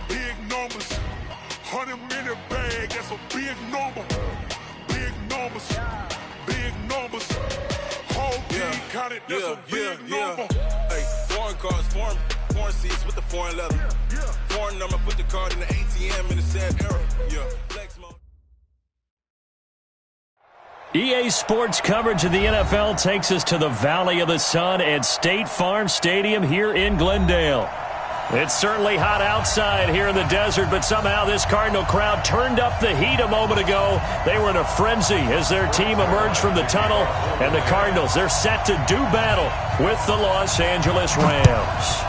Big numbers. 100-minute bag, that's a big number. Big numbers. Big numbers. Whole team counted, that's a big number. Hey, foreign cars, foreign seats with the foreign leather. Foreign number, put the card in the ATM in the sad era. Flex mode. EA Sports coverage of the NFL takes us to the Valley of the Sun at State Farm Stadium here in Glendale. It's certainly hot outside here in the desert, but somehow this Cardinal crowd turned up the heat a moment ago. They were in a frenzy as their team emerged from the tunnel, and the Cardinals, they're set to do battle with the Los Angeles Rams.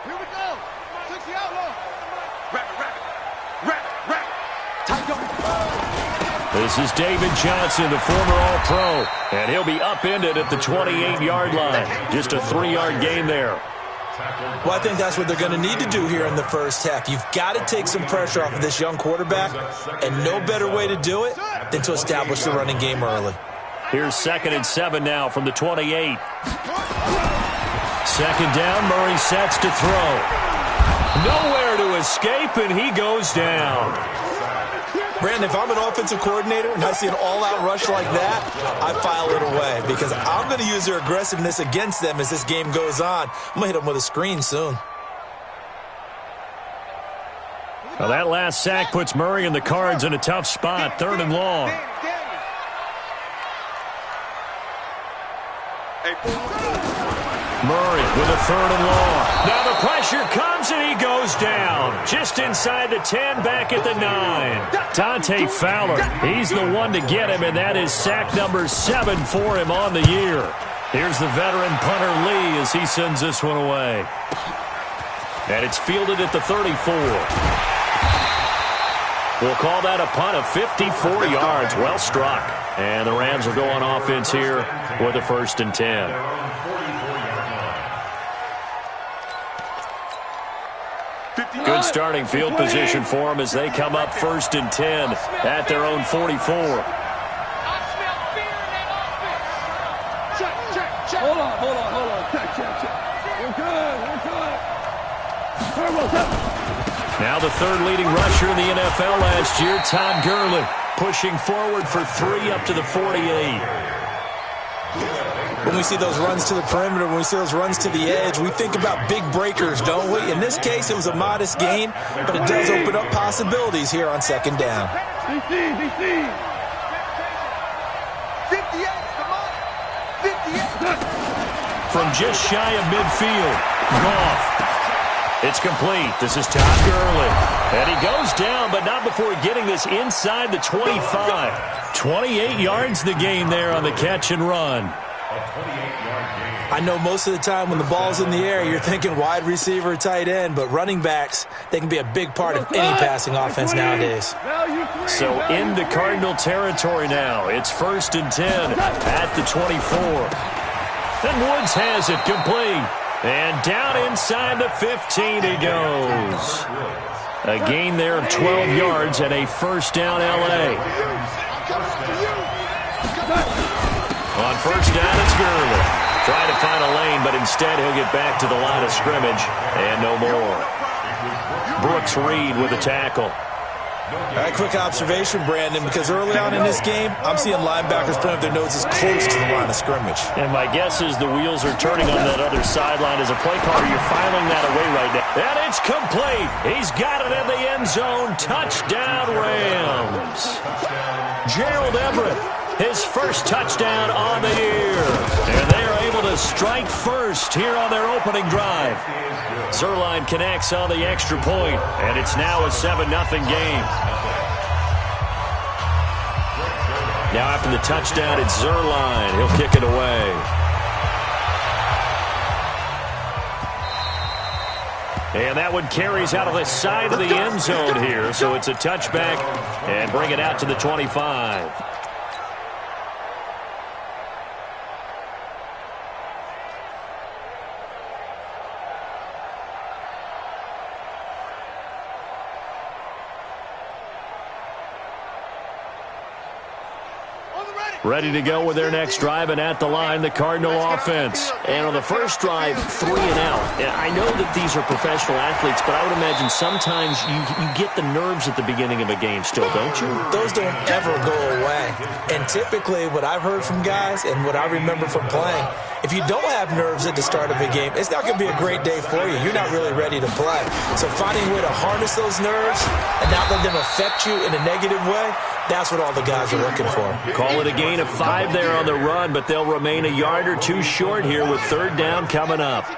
Here we go. 60 outlaw. This is David Johnson, the former All-Pro, and he'll be upended at the 28-yard line. Just a 3-yard gain there. Well, I think that's what they're going to need to do here in the first half. You've got to take some pressure off of this young quarterback, and no better way to do it than to establish the running game early. Here's 2nd and 7 now from the 28. Second down, Murray sets to throw. Nowhere to escape, and he goes down. Brandon, if I'm an offensive coordinator and I see an all-out rush like that, I file it away because I'm going to use their aggressiveness against them as this game goes on. I'm going to hit them with a screen soon. Well, that last sack puts Murray and the Cards in a tough spot, 3rd and long. Murray with a 3rd and long. Now the pressure comes and he goes down. Just inside the 10, back at the 9. Dante Fowler, he's the one to get him, and that is sack number 7 for him on the year. Here's the veteran punter Lee as he sends this one away. And it's fielded at the 34. We'll call that a punt of 54 yards. Well struck. And the Rams will go on offense here with a 1st and 10. Good starting field position for them as they come up 1st and 10 at their own 44. Hold on. Check. We're good. Now the 3rd leading rusher in the NFL last year, Todd Gurley, pushing forward for 3 up to the 48. When we see those runs to the perimeter, when we see those runs to the edge, we think about big breakers, don't we? In this case, it was a modest gain, but it does open up possibilities here on 2nd down. DC. 58, come on. 58. From just shy of midfield, Goff. It's complete. This is Todd Gurley. And he goes down, but not before getting this inside the 25. 28 yards the gain there on the catch and run. I know most of the time when the ball's in the air, you're thinking wide receiver or tight end, but running backs, they can be a big part of any passing offense nowadays. So into Cardinal territory now. It's 1st and 10 at the 24. Then Woods has it complete. And down inside the 15 he goes. A gain there of 12 yards and a 1st down L.A. On 1st down, it's Gurley. Trying to find a lane, but instead he'll get back to the line of scrimmage. And no more. Brooks Reed with a tackle. All right, quick observation, Brandon, because early on in this game, I'm seeing linebackers putting up their noses close to the line of scrimmage. And my guess is the wheels are turning on that other sideline as a play caller. You're filing that away right now. And it's complete. He's got it in the end zone. Touchdown, Rams. Gerald Everett, his 1st touchdown on the year. And they are able to strike first here on their opening drive. Zerline connects on the extra point, and it's now a 7-0 game. Now after the touchdown, it's Zuerlein. He'll kick it away. And that one carries out of the side of the end zone here. So it's a touchback and bring it out to the 25. Ready to go with their next drive, and at the line, the Cardinal offense. And on the first drive, 3 and out. And I know that these are professional athletes, but I would imagine sometimes you get the nerves at the beginning of a game still, don't you? Those don't ever go away. And typically, what I've heard from guys and what I remember from playing, if you don't have nerves at the start of a game, it's not going to be a great day for you. You're not really ready to play. So finding a way to harness those nerves and not let them affect you in a negative way, that's what all the guys are looking for. Call it a gain of 5 there on the run, but they'll remain a yard or 2 short here with third down coming up. It's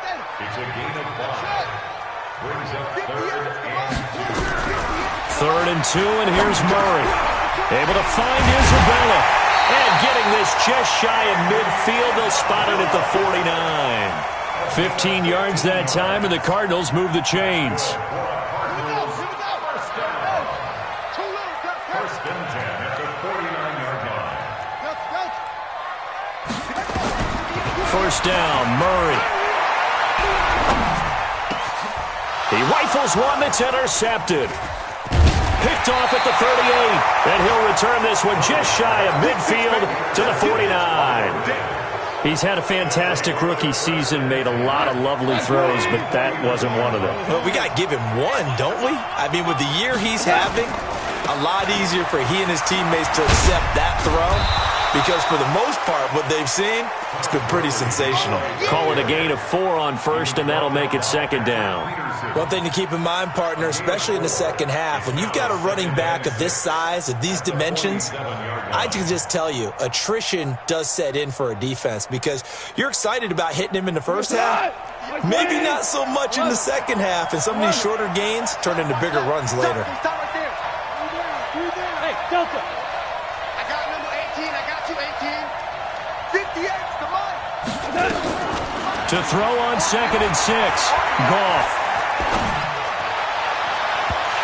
a gain of 5. Brings up 3rd and 3rd and 2, and here's Murray. Able to find Isabella. And getting this just shy of midfield, they'll spot it at the 49. 15 yards that time, and the Cardinals move the chains. First down, Murray. He rifles one that's intercepted. Picked off at the 38. And he'll return this one just shy of midfield to the 49. He's had a fantastic rookie season, made a lot of lovely throws, but that wasn't one of them. Well, we got to give him one, don't we? I mean, with the year he's having, a lot easier for he and his teammates to accept that throw. Because for the most part, what they've seen, it's been pretty sensational. Call it a gain of 4 on first, and that'll make it second down. One thing to keep in mind, partner, especially in the second half, when you've got a running back of this size, of these dimensions, I can just tell you, attrition does set in for a defense because you're excited about hitting him in the first half, maybe not so much in the second half, and some of these shorter gains turn into bigger runs later. Hey, Delta. To throw on 2nd and 6, Goff.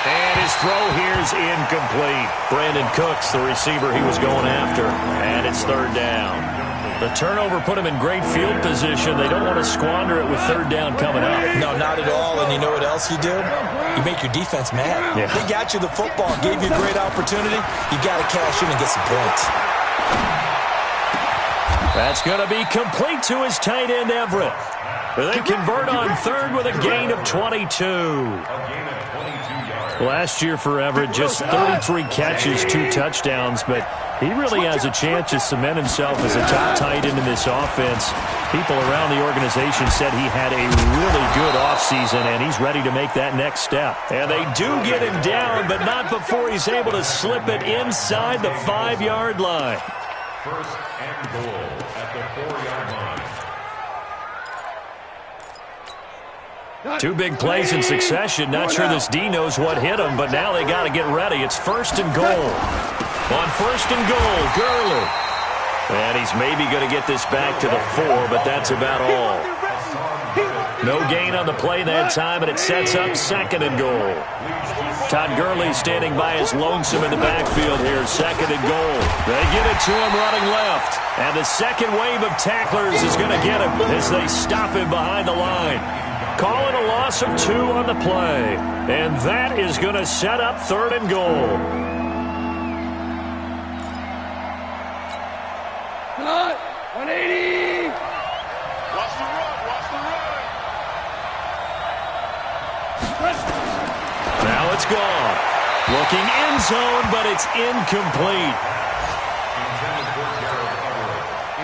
And his throw here is incomplete. Brandon Cooks, the receiver he was going after, and it's 3rd down. The turnover put him in great field position. They don't want to squander it with 3rd down coming up. No, not at all. And you know what else you do? You make your defense mad. Yeah. They got you the football, gave you a great opportunity. You got to cash in and get some points. That's going to be complete to his tight end, Everett. They convert on 3rd with a gain of 22. Last year for Everett, just 33 catches, 2 touchdowns, but he really has a chance to cement himself as a top tight end in this offense. People around the organization said he had a really good offseason, and he's ready to make that next step. And they do get him down, but not before he's able to slip it inside the 5-yard line. 1st and goal at the 4-yard line. 2 big plays in succession. Not sure this D knows what hit him, but now they got to get ready. It's 1st and goal. On 1st and goal, Gurley. And he's maybe going to get this back to the 4, but that's about all. No gain on the play that time, and it sets up 2nd and goal. Todd Gurley standing by his lonesome in the backfield here. 2nd and goal. They get it to him running left. And the second wave of tacklers is going to get him as they stop him behind the line. Call it a loss of 2 on the play. And that is going to set up 3rd and goal. Cut. 180. Watch the run. Watch the run. Now it's gone. Looking end zone, but it's incomplete.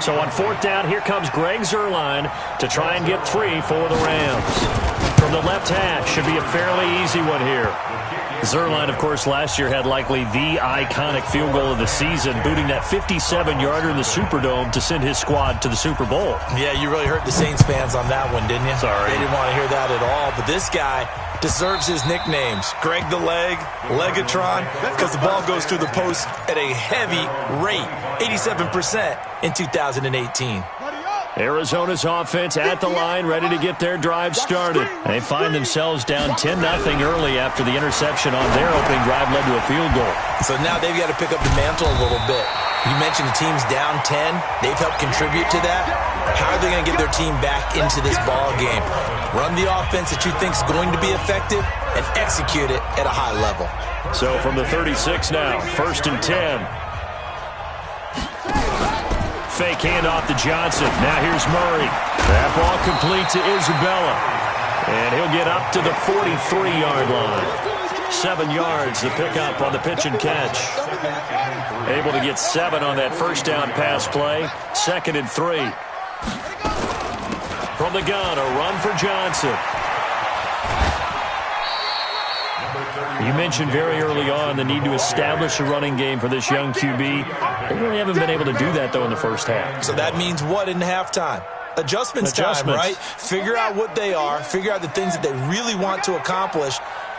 So on 4th down, here comes Greg Zuerlein to try and get 3 for the Rams. From the left hash, should be a fairly easy one here. Zuerlein, of course, last year had likely the iconic field goal of the season, booting that 57-yarder in the Superdome to send his squad to the Super Bowl. Yeah, you really hurt the Saints fans on that one, didn't you? Sorry. They didn't want to hear that at all. But this guy, deserves his nicknames. Greg the Leg, Legatron, because the ball goes through the post at a heavy rate, 87% in 2018. Arizona's offense at the line, ready to get their drive started. They find themselves down 10-0 early after the interception on their opening drive led to a field goal. So now they've got to pick up the mantle a little bit. You mentioned the team's down 10. They've helped contribute to that. How are they going to get their team back into this ball game? Run the offense that you think is going to be effective and execute it at a high level. So from the 36 now, 1st and 10. Fake handoff to Johnson. Now here's Murray. That ball complete to Isabella. And he'll get up to the 43-yard line. 7 yards, the pickup on the pitch and catch. Able to get 7 on that first down pass play. 2nd and 3. From the gun, a run for Johnson. You mentioned very early on the need to establish a running game for this young QB. They really haven't been able to do that, though, in the first half. So that means what in halftime? Adjustments time, right? Figure out what they are, figure out the things that they really want to accomplish,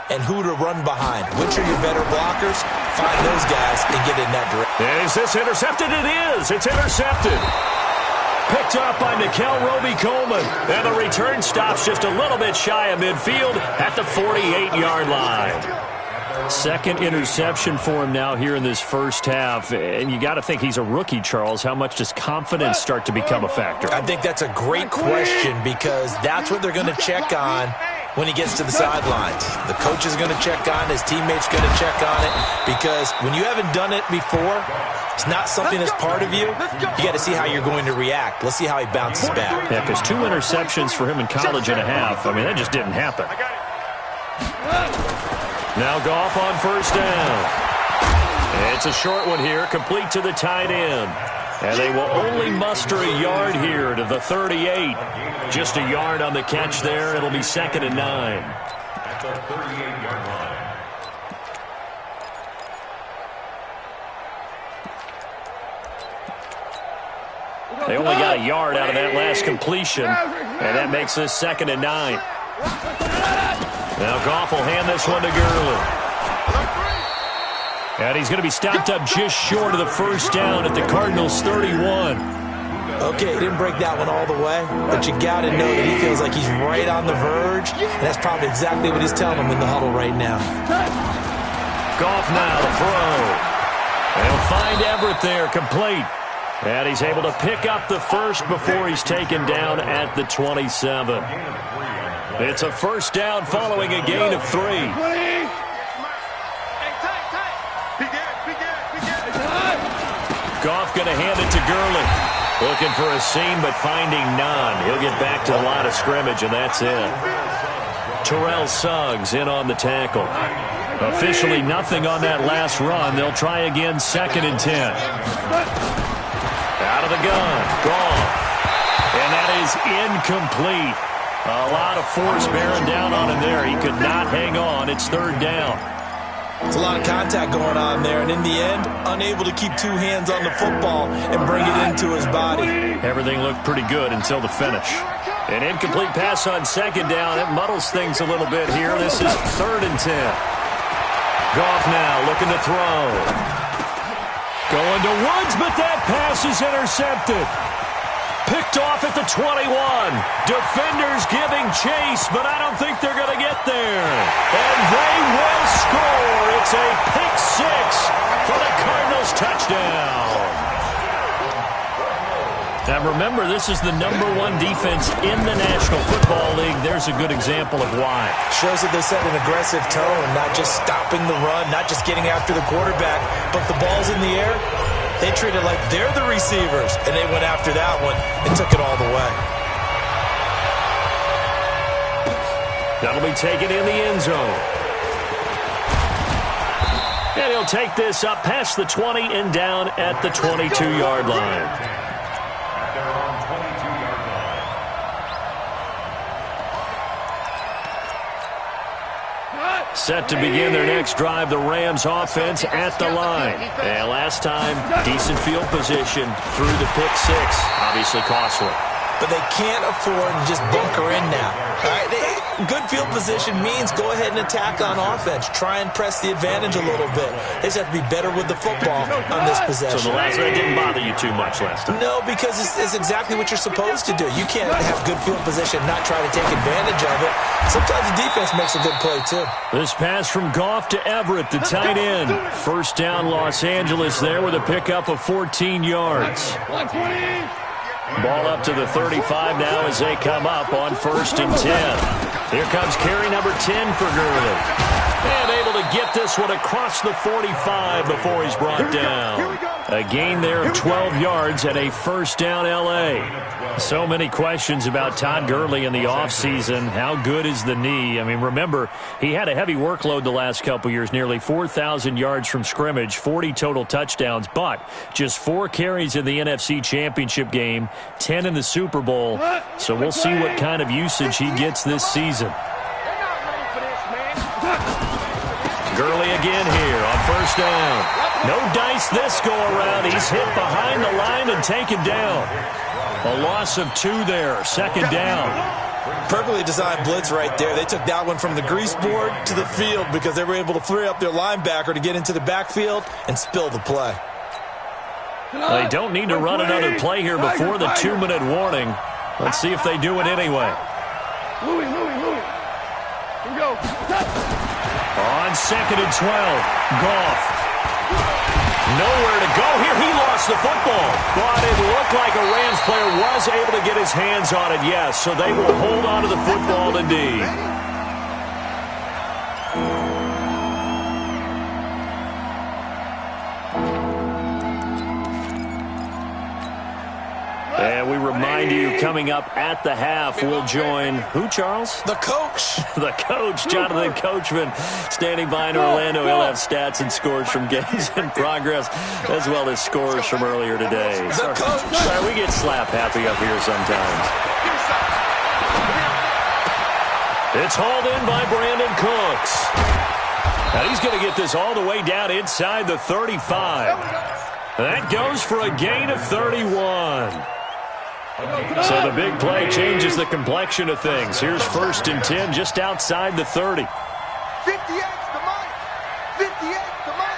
and who to run behind. Which are your better blockers? Find those guys and get in that direction. Is this intercepted? It is. It's intercepted. Picked up by Nickel Roby-Coleman. And the return stops just a little bit shy of midfield at the 48-yard line. Second interception for him now here in this first half. And you got to think he's a rookie, Charles. How much does confidence start to become a factor? I think that's a great question because that's what they're going to check on when he gets to the sidelines. The coach is going to check on it. His teammates going to check on it because when you haven't done it before, it's not something that's part of you. You got to see how you're going to react. Let's see how he bounces back. Yeah, because 2 interceptions for him in college and a half. I mean, that just didn't happen. Now Goff on first down. It's a short one here, complete to the tight end. And they will only muster a yard here to the 38. Just a yard on the catch there. It'll be 2nd and 9. At the 38-yard line. They only got a yard out of that last completion, and that makes this 2nd and 9. Now Goff will hand this one to Gurley. And he's going to be stopped up just short of the first down at the Cardinals' 31. Okay, he didn't break that one all the way, but you got to know that he feels like he's right on the verge, and that's probably exactly what he's telling him in the huddle right now. Goff now to throw. And he'll find Everett there, complete. And he's able to pick up the first before he's taken down at the 27. It's a first down following a gain of 3. Goff going to hand it to Gurley. Looking for a seam, but finding none. He'll get back to the line of scrimmage, and that's it. Terrell Suggs in on the tackle. Officially nothing on that last run. They'll try again, 2nd and 10. Out of the gun, Goff. And that is incomplete. A lot of force bearing down on him there. He could not hang on. It's 3rd down. There's a lot of contact going on there, and in the end, unable to keep 2 hands on the football and bring it into his body. Everything looked pretty good until the finish. An incomplete pass on 2nd down. It muddles things a little bit here. This is 3rd and 10. Goff now looking to throw. Going to Woods, but that pass is intercepted. Picked off at the 21. Defenders giving chase, but I don't think they're going to get there. And they will score. It's a pick 6 for the Cardinals touchdown. Now remember, this is the #1 defense in the National Football League. There's a good example of why. Shows that they set an aggressive tone, not just stopping the run, not just getting after the quarterback, but the ball's in the air. They treat it like they're the receivers, and they went after that one and took it all the way. That'll be taken in the end zone. And he'll take this up past the 20 and down at the 22-yard line. Set to begin their next drive, the Rams offense at the line. And last time, decent field position through the pick 6. Obviously costly. but they can't afford to just bunker in now. All right? Good field position means go ahead and attack on offense. Try and press the advantage a little bit. They just have to be better with the football on this possession. So the last one didn't bother you too much last time? No, because it's exactly what you're supposed to do. You can't have good field position and not try to take advantage of it. Sometimes the defense makes a good play, too. This pass from Goff to Everett, the tight end. First down, Los Angeles there with a pickup of 14 yards. Ball up to the 35 now as they come up on 1st and 10. Here comes carry number 10 for Gurley. And able to get this one across the 45 before he's brought down. A gain there of 12 yards and a first down L.A. So many questions about Todd Gurley in the offseason. How good is the knee? I mean, remember, he had a heavy workload the last couple years, nearly 4,000 yards from scrimmage, 40 total touchdowns, but just 4 carries in the NFC Championship game, 10 in the Super Bowl. So we'll see what kind of usage he gets this season. Gurley again here on first down. No dice this go-around. He's hit behind the line and taken down. A loss of 2 there, second down. Perfectly designed blitz right there. They took that one from the grease board to the field because they were able to free up their linebacker to get into the backfield and spill the play. They don't need to run another play here before the 2-minute warning. Let's see if they do it anyway. Louis. Here we go. On 2nd and 12, Goff. Nowhere to go here. He lost the football. But it looked like a Rams player was able to get his hands on it, yes. So they will hold on to the football indeed. And we remind you, coming up at the half, we'll join who, Charles? The coach. The coach, Jonathan Coachman, standing by in Orlando. He'll have stats and scores from games in progress, as well as scores from earlier today. The coach. Sorry, we get slap happy up here sometimes. It's hauled in by Brandon Cooks. Now he's going to get this all the way down inside the 35. That goes for a gain of 31. So the big play changes the complexion of things. Here's 1st and 10 just outside the 30. 58's the money. 58's the money.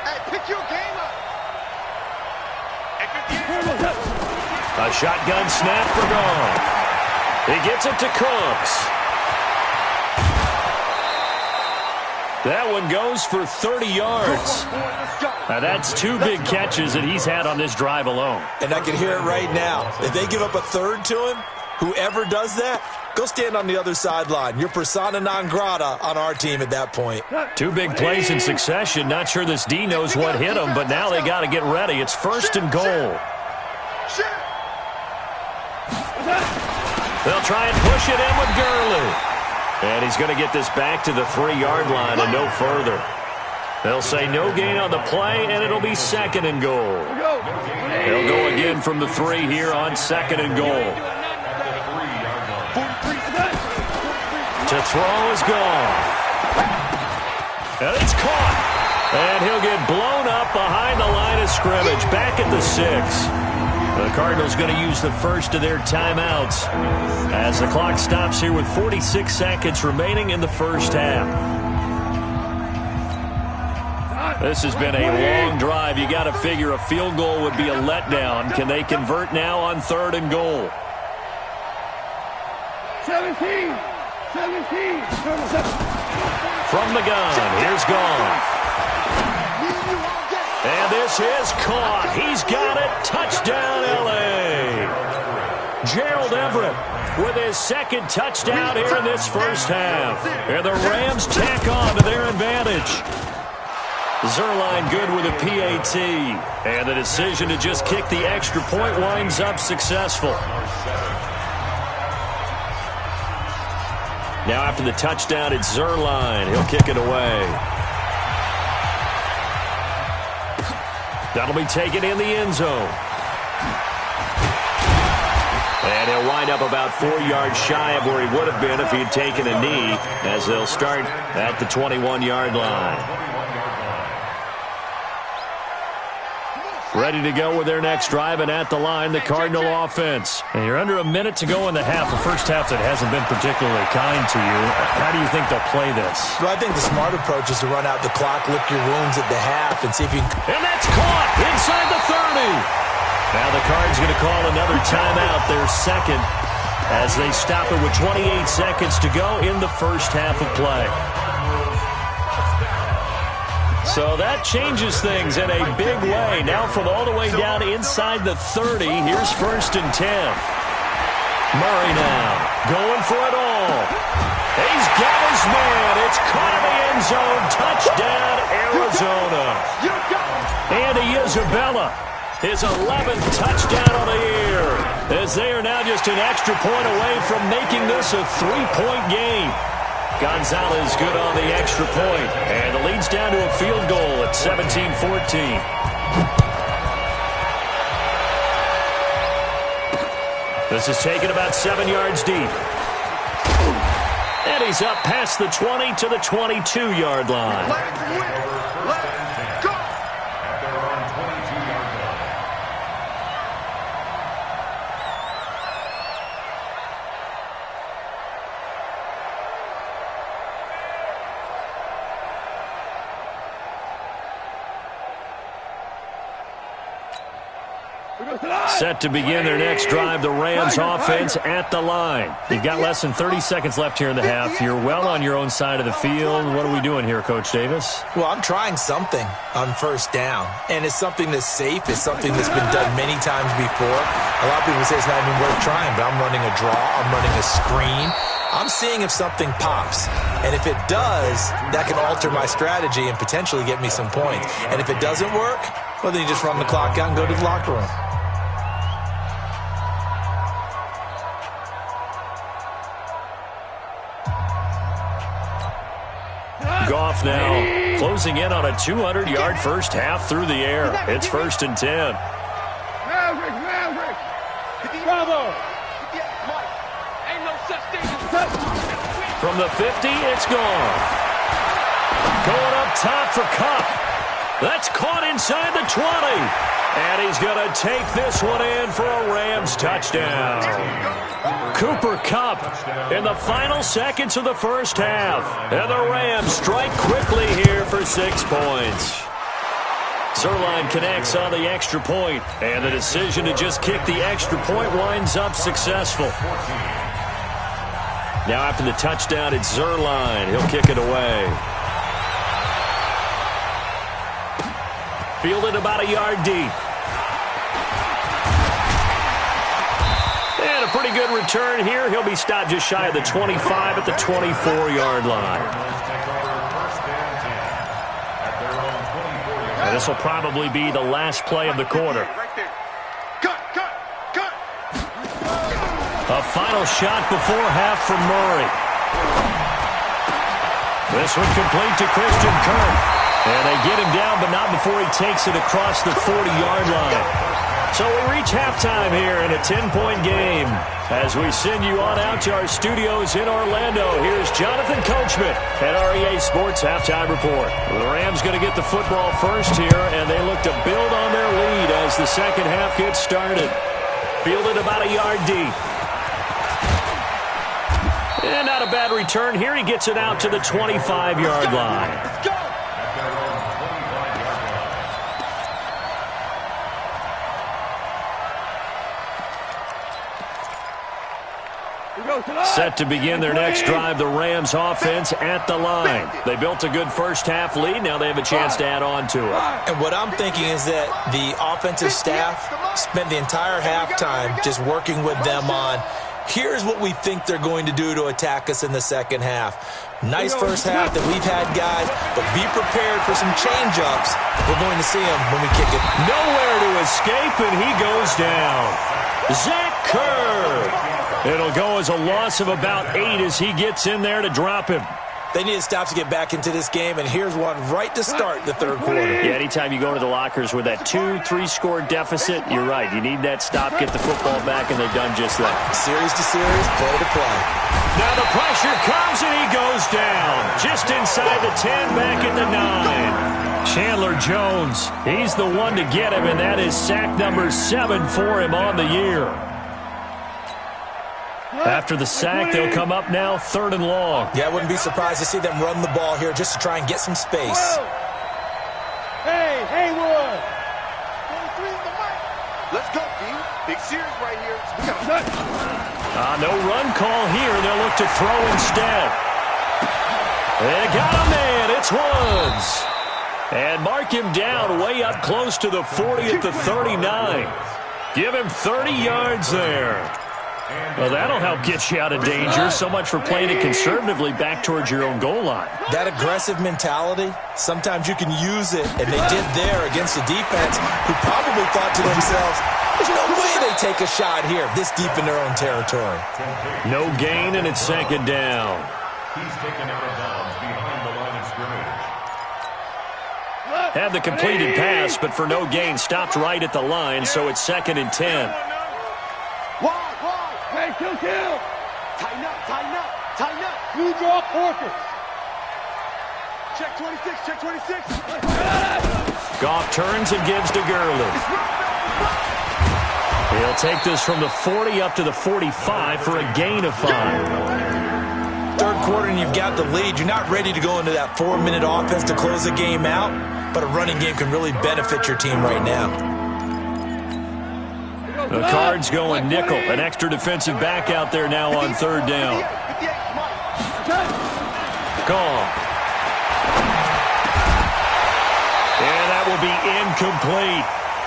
Hey, pick your game up. A shotgun snap for Goff. He gets it to Cooks. That one goes for 30 yards. Now that's 2 big catches that he's had on this drive alone. And I can hear it right now. If they give up a 3rd to him, whoever does that, go stand on the other sideline. You're persona non grata on our team at that point. 2 big plays in succession. Not sure this D knows what hit him, but now they got to get ready. It's 1st and goal. They'll try and push it in with Gurley. And he's going to get this back to the 3-yard line and no further. They'll say no gain on the play, and it'll be 2nd and goal. They'll go again from the 3 here on 2nd and goal. To throw is gone. And it's caught. And he'll get blown up behind the line of scrimmage, back at the 6. The Cardinals going to use the first of their timeouts as the clock stops here with 46 seconds remaining in the first half. This has been a long drive. You got to figure a field goal would be a letdown. Can they convert now on 3rd and goal? 17. From the gun, here's Goff. And this is caught. He's got it. Touchdown, L.A. Gerald Everett with his 2nd touchdown here in this first half. And the Rams tack on to their advantage. Zerline good with a PAT. And the decision to just kick the extra point winds up successful. Now after the touchdown, it's Zerline. He'll kick it away. That'll be taken in the end zone. And he'll wind up about 4 yards shy of where he would have been if he had taken a knee, as they'll start at the 21-yard line. ready to go with their next drive, and at the line, the Cardinal offense. And you're under a minute to go in the half, a first half that hasn't been particularly kind to you. How do you think they'll play this? Well, I think the smart approach is to run out the clock, lick your wounds at the half, and see if you can... And that's caught inside the 30. Now the Cards going to call another timeout, their second, as they stop it with 28 seconds to go in the first half of play. So that changes things in a big way. Now from all the way down inside the 30, here's 1st and 10. Murray now going for it all. He's got his man. It's caught in the end zone. Touchdown, Arizona. Andy Isabella, his 11th touchdown on the year, as they are now just an extra point away from making this a 3-point game. Gonzalez good on the extra point, and the lead's down to a field goal at 17-14. This is taken about 7 yards deep. And he's up past the 20 to the 22-yard line. Let's go. Set to begin their next drive, the Rams offense at the line. You've got less than 30 seconds left here in the half. You're well on your own side of the field. What are we doing here, Coach Davis? Well, I'm trying something on first down, and it's something that's safe. It's something that's been done many times before. A lot of people say it's not even worth trying, but I'm running a draw. I'm running a screen. I'm seeing if something pops, and if it does, that can alter my strategy and potentially get me some points. And if it doesn't work, well, then you just run the clock out and go to the locker room. Goff now closing in on a 200-yard first half through the air. It's 1st and 10. Maverick. Bravo. Ain't no such thing as From the 50, it's Goff. Going up top for Kupp. That's caught inside the 20. And he's going to take this one in for a Rams touchdown. Cooper Kupp in the final seconds of the first half. And the Rams strike quickly here for 6 points. Zerline connects on the extra point, and the decision to just kick the extra point winds up successful. Now after the touchdown, it's Zerline. He'll kick it away. Fielded about a yard deep. And a pretty good return here. He'll be stopped just shy of the 25 at the 24-yard line. And this will probably be the last play of the quarter. Cut. A final shot before half from Murray. This one complete to Christian Kirk. And they get him down, but not before he takes it across the 40-yard line. So we reach halftime here in a 10-point game. As we send you on out to our studios in Orlando, here's Jonathan Coachman at REA Sports Halftime Report. The Rams going to get the football first here, and they look to build on their lead as the second half gets started. Fielded about a yard deep. And not a bad return here. He gets it out to the 25-yard line. Let's go. Set to begin their next drive, the Rams offense at the line. They built a good first half lead. Now they have a chance to add on to it. And what I'm thinking is that the offensive staff spent the entire halftime just working with them on, here's what we think they're going to do to attack us in the second half. Nice first half that we've had, guys, but be prepared for some change-ups. We're going to see them when we kick it. Nowhere to escape, and he goes down. Zach Kerr. It'll go as a loss of about 8 as he gets in there to drop him. They need to stop to get back into this game, and here's one right to start the third quarter. Yeah, anytime you go to the lockers with that 2-3-score deficit, you're right. You need that stop, get the football back, and they've done just that. Series to series, play to play. Now the pressure comes, and he goes down. Just inside the 10, back at the 9. Chandler Jones. He's the one to get him, and that is sack number 7 for him on the year. After the sack, they'll come up now 3rd and long. Yeah, I wouldn't be surprised to see them run the ball here just to try and get some space. Whoa. Hey, Haywood. Let's go, D. Big series right here. No run call here. They'll look to throw instead. They got a man. It's Woods. And mark him down way up close to the 40 at the 39. Give him 30 yards there. Well, that'll help get you out of danger. So much for playing it conservatively back towards your own goal line. That aggressive mentality, sometimes you can use it, and they did there against a defense who probably thought to themselves, there's no way they take a shot here this deep in their own territory. No gain, and it's 2nd down. He's taken out of bounds behind the line of scrimmage. Had the completed pass, but for no gain, stopped right at the line, so it's 2nd and 10. Hey, kill. Tighten up. You draw focus. Check 26. Goff turns and gives to Gurley. He'll take this from the 40 up to the 45 for a gain of 5. 3rd quarter and you've got the lead. You're not ready to go into that 4-minute offense to close the game out, but a running game can really benefit your team right now. The Cards going nickel. An extra defensive back out there now on 3rd down. Gone. And that will be incomplete.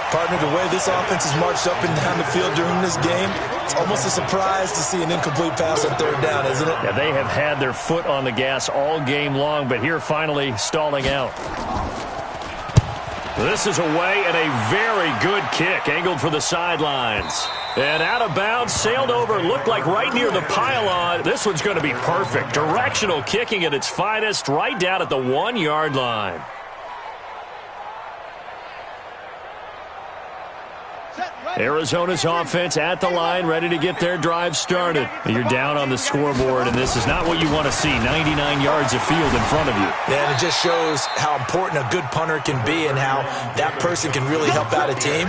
Partner, the way this offense has marched up and down the field during this game, it's almost a surprise to see an incomplete pass on 3rd down, isn't it? Yeah, they have had their foot on the gas all game long, but here finally stalling out. This is away and a very good kick, angled for the sidelines. And out of bounds, sailed over, looked like right near the pylon. This one's going to be perfect. Directional kicking at its finest, right down at the 1-yard line. Arizona's offense at the line, ready to get their drive started. You're down on the scoreboard, and this is not what you want to see, 99 yards of field in front of you. Yeah, and it just shows how important a good punter can be and how that person can really help out a team.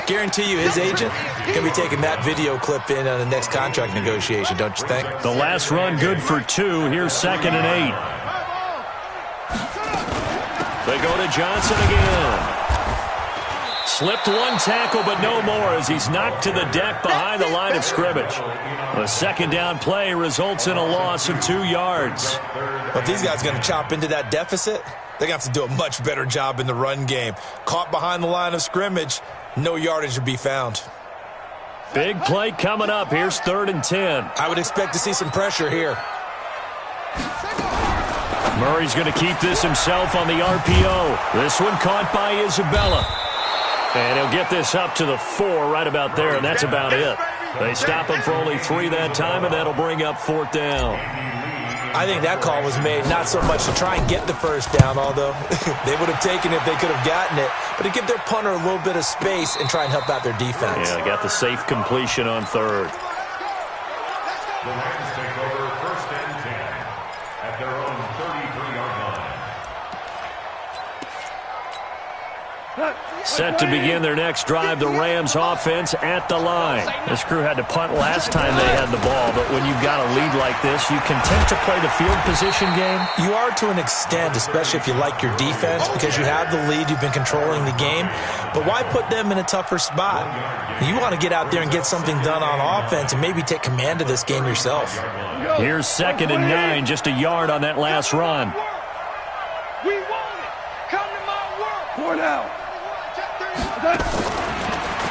Guarantee you his agent can be taking that video clip in on the next contract negotiation, don't you think? The last run good for 2. Here's 2nd and 8. They go to Johnson again. Slipped one tackle, but no more as he's knocked to the deck behind the line of scrimmage. The 2nd down play results in a loss of 2 yards. But these guys are going to chop into that deficit. They're going to have to do a much better job in the run game. Caught behind the line of scrimmage, no yardage to be found. Big play coming up. Here's 3rd and 10. I would expect to see some pressure here. Murray's going to keep this himself on the RPO. This one caught by Isabella. And he'll get this up to the 4 right about there, and that's about it. They stop him for only 3 that time, and that'll bring up 4th down. I think that call was made not so much to try and get the 1st down, although they would have taken it if they could have gotten it, but to give their punter a little bit of space and try and help out their defense. Yeah, got the safe completion on 3rd. The Rams take over 1st and 10 at their own 33-yard line. Set to begin their next drive, the Rams offense at the line. This crew had to punt last time they had the ball, but when you've got a lead like this, you content to play the field position game? You are to an extent, especially if you like your defense, because you have the lead, you've been controlling the game. But why put them in a tougher spot? You want to get out there and get something done on offense and maybe take command of this game yourself. Here's 2nd and 9, just a yard on that last run. We want it. Come to my work. Point out.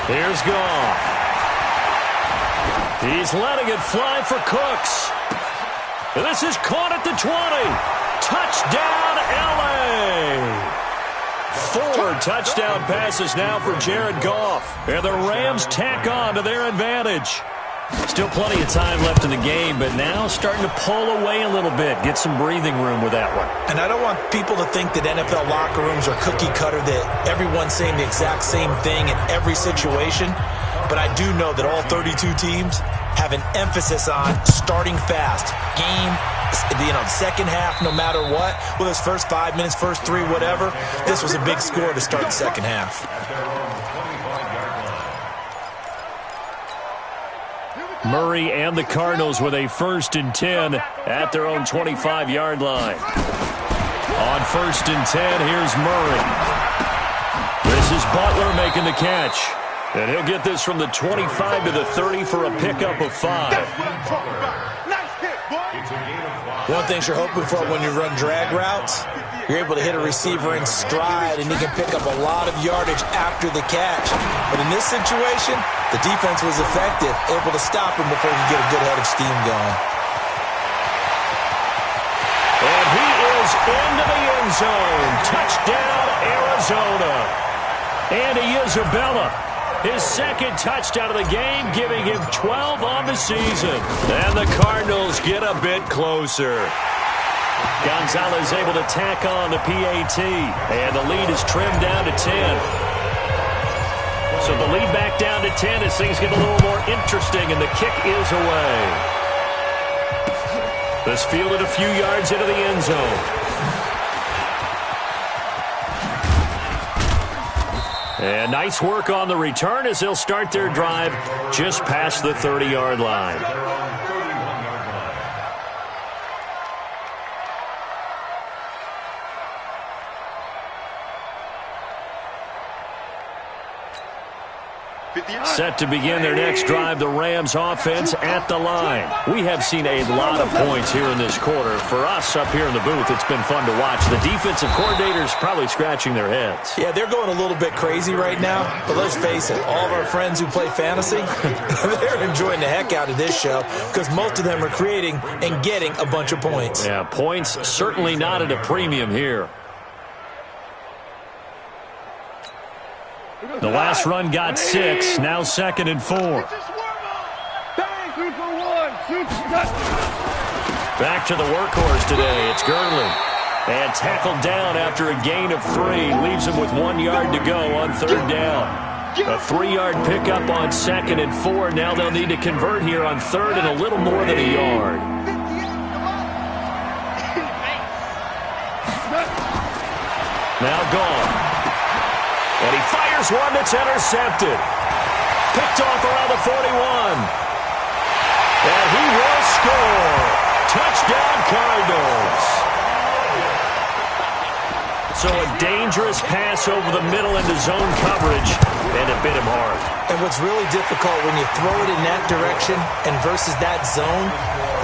Here's Goff. He's letting it fly for Cooks. This is caught at the 20. Touchdown, L.A. 4 touchdown passes now for Jared Goff. And the Rams tack on to their advantage. Still plenty of time left in the game, but now starting to pull away a little bit. Get some breathing room with that one. And I don't want people to think that NFL locker rooms are cookie cutter, that everyone's saying the exact same thing in every situation. But I do know that all 32 teams have an emphasis on starting fast, game The second half, no matter what, whether it's first 5 minutes, first 3, whatever, this was a big score to start the second half. Murray and the Cardinals with a 1st and 10 at their own 25-yard line. On 1st and 10, here's Murray. This is Butler making the catch. And he'll get this from the 25 to the 30 for a pickup of 5. One thing you're hoping for when you run drag routes, you're able to hit a receiver in stride, and he can pick up a lot of yardage after the catch. But in this situation, the defense was effective, able to stop him before he could get a good head of steam going. And he is into the end zone. Touchdown, Arizona. Andy Isabella, his 2nd touchdown of the game, giving him 12 on the season. And the Cardinals get a bit closer. Gonzalez able to tack on the PAT, and the lead is trimmed down to 10. So the lead back down to 10 as things get a little more interesting, and the kick is away. This fielded a few yards into the end zone. And nice work on the return as they'll start their drive just past the 30-yard line. Set to begin their next drive, the Rams offense at the line. We have seen a lot of points here in this quarter. For us up here in the booth, it's been fun to watch. The defensive coordinators probably scratching their heads. Yeah, they're going a little bit crazy right now, but let's face it, all of our friends who play fantasy, they're enjoying the heck out of this show because most of them are creating and getting a bunch of points. Yeah, points certainly not at a premium here. The last run got 6, now 2nd and 4. Back to the workhorse today, it's Gurley. And tackled down after a gain of 3, leaves him with 1 yard to go on 3rd down. A 3-yard pickup on 2nd and 4, now they'll need to convert here on 3rd and a little more than a yard. Now gone. And he fires one that's intercepted. Picked off around the 41. And he will score. Touchdown, Cardinals. So a dangerous pass over the middle into zone coverage, and it bit him hard. And what's really difficult when you throw it in that direction and versus that zone,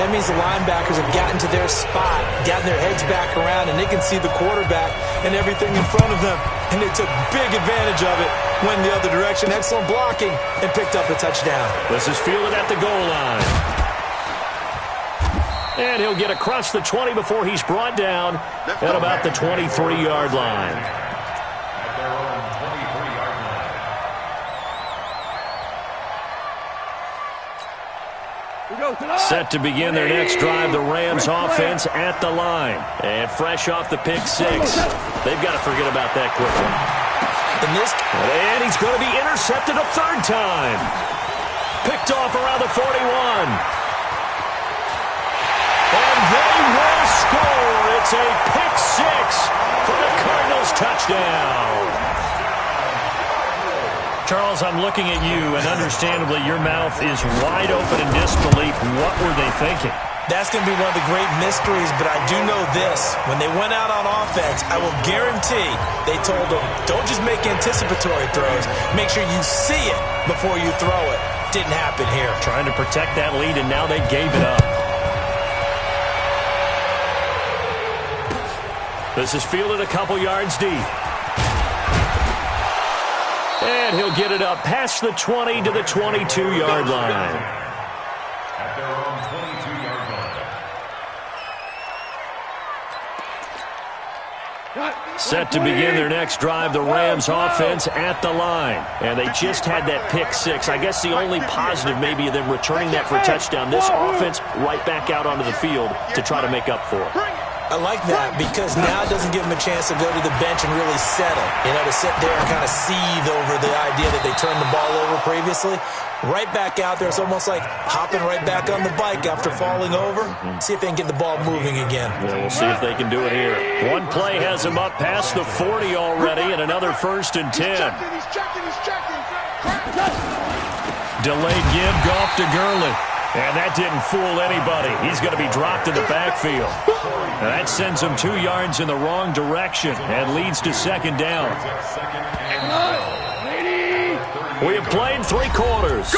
that means the linebackers have gotten to their spot, gotten their heads back around, and they can see the quarterback and everything in front of them. And they took big advantage of it, went the other direction, excellent blocking, and picked up a touchdown. This is fielded at the goal line. And he'll get across the 20 before he's brought down at about the 23-yard line. At their own 23-yard line. Set to begin their next drive, the Rams offense at the line. And fresh off the pick 6. They've got to forget about that quickly. And he's going to be intercepted a 3rd time. Picked off around the 41. And they will score. It's a pick 6 for the Cardinals touchdown. Charles, I'm looking at you, and understandably your mouth is wide open in disbelief. What were they thinking? That's going to be one of the great mysteries, but I do know this. When they went out on offense, I will guarantee they told them, don't just make anticipatory throws. Make sure you see it before you throw it. Didn't happen here. Trying to protect that lead, and now they gave it up. This is fielded a couple yards deep. And he'll get it up past the 20 to the 22-yard line. At their own 22-yard line. Set to begin their next drive, the Rams offense at the line. And they just had that pick 6. I guess the only positive maybe of them returning that for a touchdown. This offense right back out onto the field to try to make up for it. I like that because now it doesn't give them a chance to go to the bench and really settle. You know, to sit there and kind of seethe over the idea that they turned the ball over previously. Right back out there. It's almost like hopping right back on the bike after falling over. See if they can get the ball moving again. Yeah, we'll see if they can do it here. One play has them up past the 40 already, and another 1st and 10. He's checking. Delayed give, Goff to Gurley. And that didn't fool anybody. He's going to be dropped in the backfield. And that sends him 2 yards in the wrong direction and leads to 2nd down. We have played 3 quarters.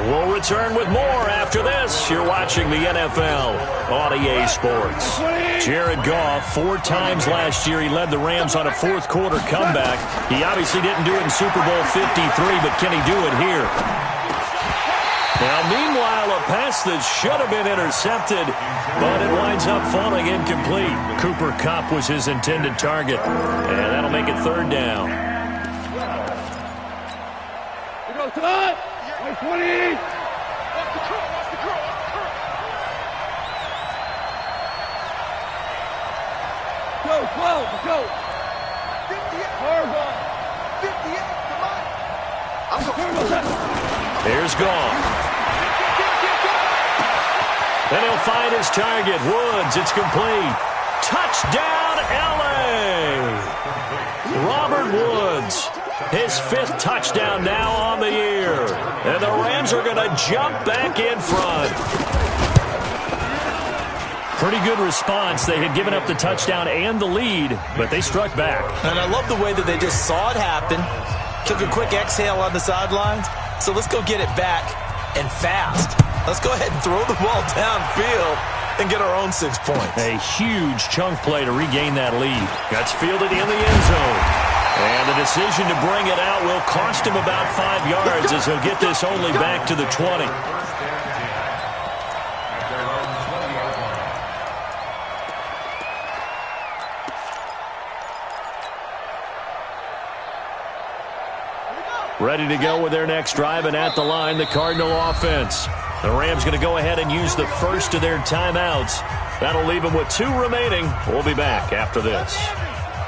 We'll return with more after this. You're watching the NFL on EA Sports. Jared Goff, 4 times last year, he led the Rams on a 4th quarter comeback. He obviously didn't do it in Super Bowl 53, but can he do it here? Now, meanwhile, a pass that should have been intercepted, but it winds up falling incomplete. Cooper Kupp was his intended target, and that'll make it 3rd down. Here goes Todd. 20. Off the curl. Go, 12, go. 58. Hardball. 58, come on. I'm going. Here's Goff. Then he'll find his target. Woods, it's complete. Touchdown, L.A. Robert Woods, his 5th touchdown now on the year. And the Rams are going to jump back in front. Pretty good response. They had given up the touchdown and the lead, but they struck back. And I love the way that they just saw it happen, took a quick exhale on the sidelines. So let's go get it back and fast. Let's go ahead and throw the ball downfield and get our own 6 points. A huge chunk play to regain that lead. That's fielded in the end zone. And the decision to bring it out will cost him about 5 yards as he'll get this only back to the 20. Ready to go with their next drive, and at the line, the Cardinal offense. The Rams going to go ahead and use the first of their timeouts. That'll leave them with 2 remaining. We'll be back after this.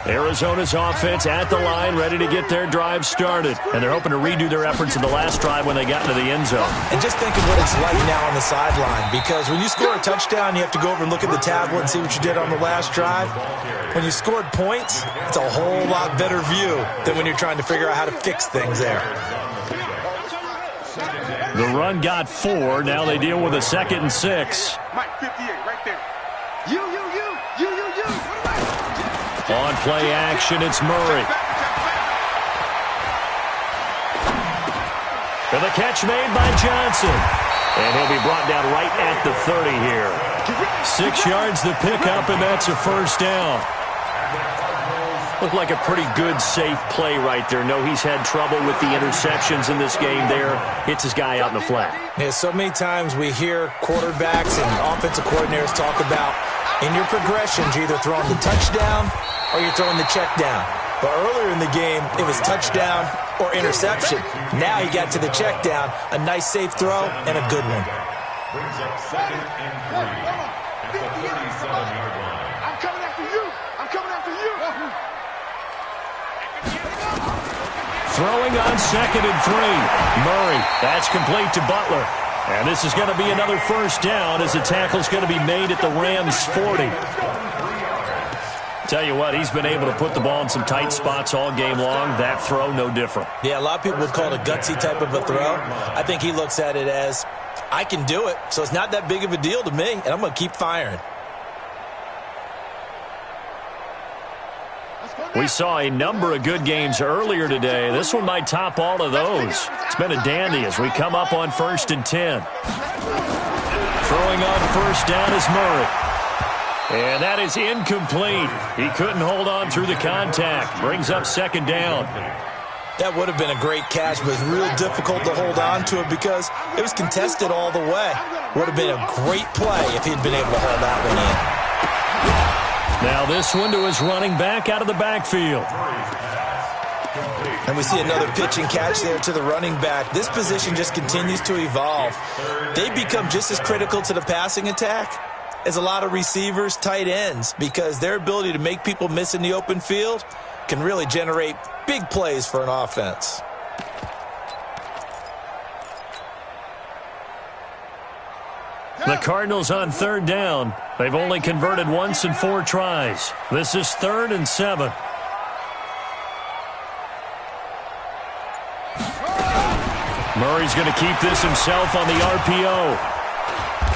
Arizona's offense at the line, ready to get their drive started. And they're hoping to redo their efforts in the last drive when they got into the end zone. And just think of what it's like now on the sideline, because when you score a touchdown, you have to go over and look at the tablet and see what you did on the last drive. When you scored points, it's a whole lot better view than when you're trying to figure out how to fix things there. The run got 4. Now they deal with a 2nd and 6. Mike, 58, right there. You. On play action, it's Murray. And the catch made by Johnson. And he'll be brought down right at the 30 here. 6 yards the pickup, and that's a 1st down. Looked like a pretty good, safe play right there. No, he's had trouble with the interceptions in this game there. Hits his guy out in the flat. Yeah, so many times we hear quarterbacks and offensive coordinators talk about in your progressions, you're either throwing the touchdown or you're throwing the check down. But earlier in the game, it was touchdown or interception. Now he got to the check down, a nice safe throw, and a good one. Brings up 2nd and 3 at the 37-yard line. I'm coming after you. Throwing on 2nd and 3. Murray, that's complete to Butler. And this is going to be another 1st down as the tackle's going to be made at the Rams' 40. Tell you what, he's been able to put the ball in some tight spots all game long. That throw, no different. Yeah, a lot of people would call it a gutsy type of a throw. I think he looks at it as, I can do it, so it's not that big of a deal to me, and I'm going to keep firing. We saw a number of good games earlier today. This one might top all of those. It's been a dandy as we come up on 1st and 10. Throwing on 1st down is Murray. And that is incomplete. He couldn't hold on through the contact. Brings up 2nd down. That would have been a great catch, but it's real difficult to hold on to it because it was contested all the way. Would have been a great play if he'd been able to hold that one in. Now this one to his running back out of the backfield. And we see another pitch and catch there to the running back. This position just continues to evolve. They become just as critical to the passing attack is a lot of receivers, tight ends, because their ability to make people miss in the open field can really generate big plays for an offense. The Cardinals on third down. They've only converted once in 4 tries. This is 3rd and 7. Murray's going to keep this himself on the RPO.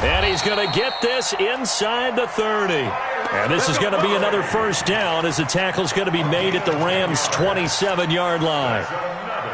And he's going to get this inside the 30. And this is going to be another first down as the tackle's going to be made at the Rams' 27-yard line.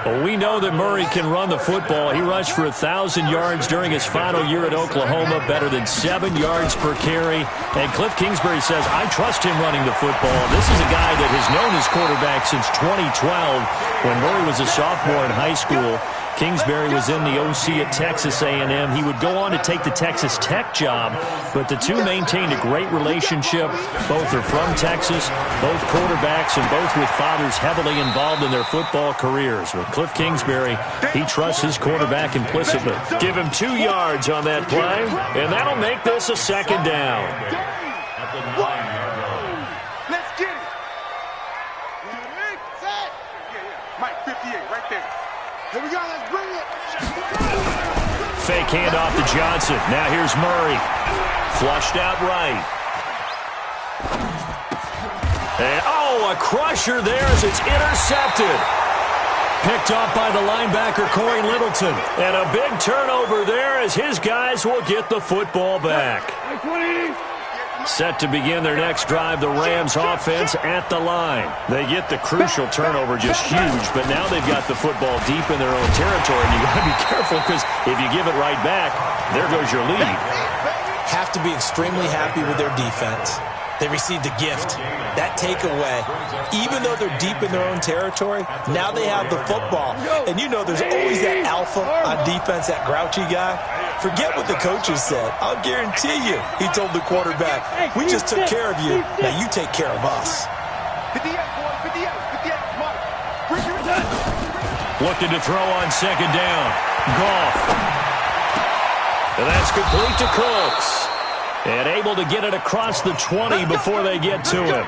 Well, we know that Murray can run the football. He rushed for 1,000 yards during his final year at Oklahoma, better than 7 yards per carry. And Cliff Kingsbury says, I trust him running the football. This is a guy that has known his quarterback since 2012 when Murray was a sophomore in high school. Kingsbury was in the OC at Texas A&M. He would go on to take the Texas Tech job, but the two maintained a great relationship. Both are from Texas, both quarterbacks, and both with fathers heavily involved in their football careers. With Cliff Kingsbury, he trusts his quarterback implicitly. Give him 2 yards on that play, and that'll make this a second down. Let's get it. Set. Mike, 58, right there. Here we go, let's bring it. Fake handoff to Johnson. Now here's Murray. Flushed out right. And, a crusher there as it's intercepted. Picked off by the linebacker, Corey Littleton. And a big turnover there as his guys will get the football back. Set to begin their next drive, the Rams offense at the line. They get the crucial turnover, just huge, but now they've got the football deep in their own territory, and you got to be careful because if you give it right back, there goes your lead. Have to be extremely happy with their defense. They received a gift. That takeaway, even though they're deep in their own territory, now they have the football. And you know there's always that alpha on defense, that grouchy guy. Forget what the coaches said. I'll guarantee you, he told the quarterback, we just took care of you. Now you take care of us. 58, boy, 58, 58, Mike. Bring your done. Looking to throw on second down. Goff. And that's complete to Cooks. And able to get it across the 20 before they get to it.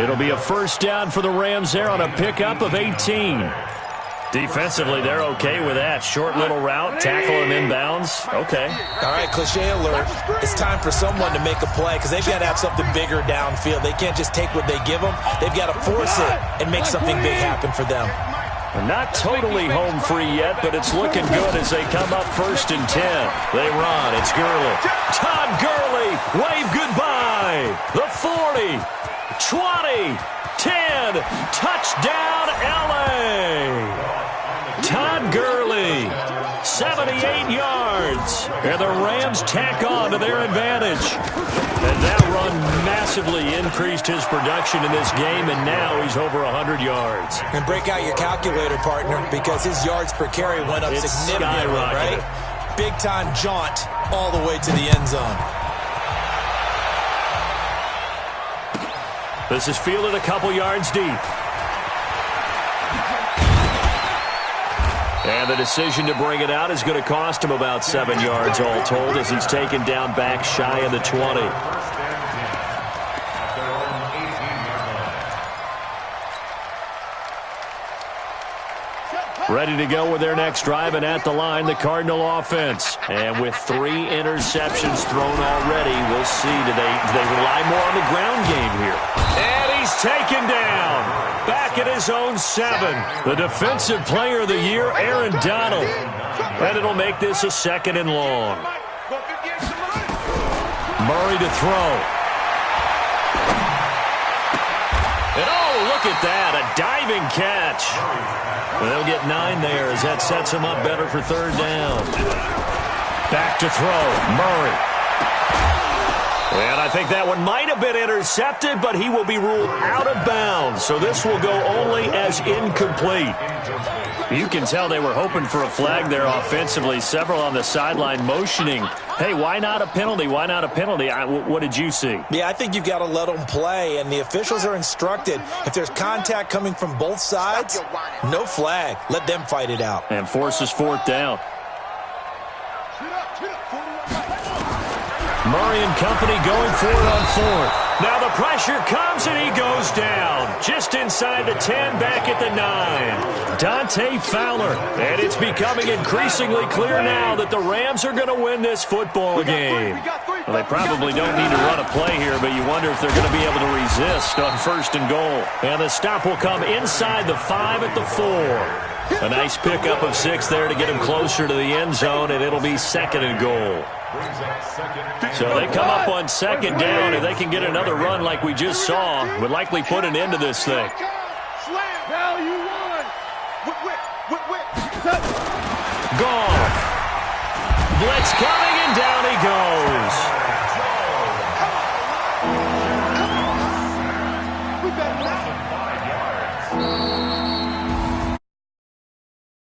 It'll be a first down for the Rams there on a pickup of 18. Defensively, they're okay with that. Short little route, tackle him inbounds. Okay. All right, cliche alert. It's time for someone to make a play because they've got to have something bigger downfield. They can't just take what they give them. They've got to force it and make something big happen for them. Not totally home free yet, but it's looking good as they come up 1st and 10. They run. It's Gurley. Todd Gurley. Wave goodbye. The 40. 20. 10. Touchdown, L.A. Todd Gurley. 78 yards. And the Rams tack on to their advantage. And that run massively increased his production in this game, and now he's over 100 yards. And break out your calculator, partner, because his yards per carry went up significantly, right? Big-time jaunt all the way to the end zone. This is fielded a couple yards deep. And the decision to bring it out is going to cost him about 7 yards all told as he's taken down back shy of the 20. Ready to go with their next drive, and at the line, the Cardinal offense. And with 3 interceptions thrown already, we'll see. Do they rely more on the ground game here? And he's taken down. Back at his own 7. The defensive player of the year, Aaron Donald. And it'll make this a 2nd and long. Murray to throw. And look at that, a diving catch. They'll get 9 there as that sets him up better for 3rd down. Back to throw, Murray. And I think that one might have been intercepted, but he will be ruled out of bounds. So this will go only as incomplete. You can tell they were hoping for a flag there offensively. Several on the sideline motioning, hey, why not a penalty? Why not a penalty? What did you see? Yeah, I think you've got to let them play, and the officials are instructed. If there's contact coming from both sides, no flag. Let them fight it out. And forces 4th down. Murray and company going for it on fourth. Now the pressure comes and he goes down. Just inside the 10, back at the 9. Dante Fowler. And it's becoming increasingly clear now that the Rams are going to win this football game. Well, they probably don't need to run a play here, but you wonder if they're going to be able to resist on first and goal. And the stop will come inside the 5 at the 4. A nice pickup of 6 there to get him closer to the end zone, and it'll be second and goal. So they come up on second down, and they can get another run like we just saw. Would likely put an end to this thing. Gone. Blitz coming, and down he goes.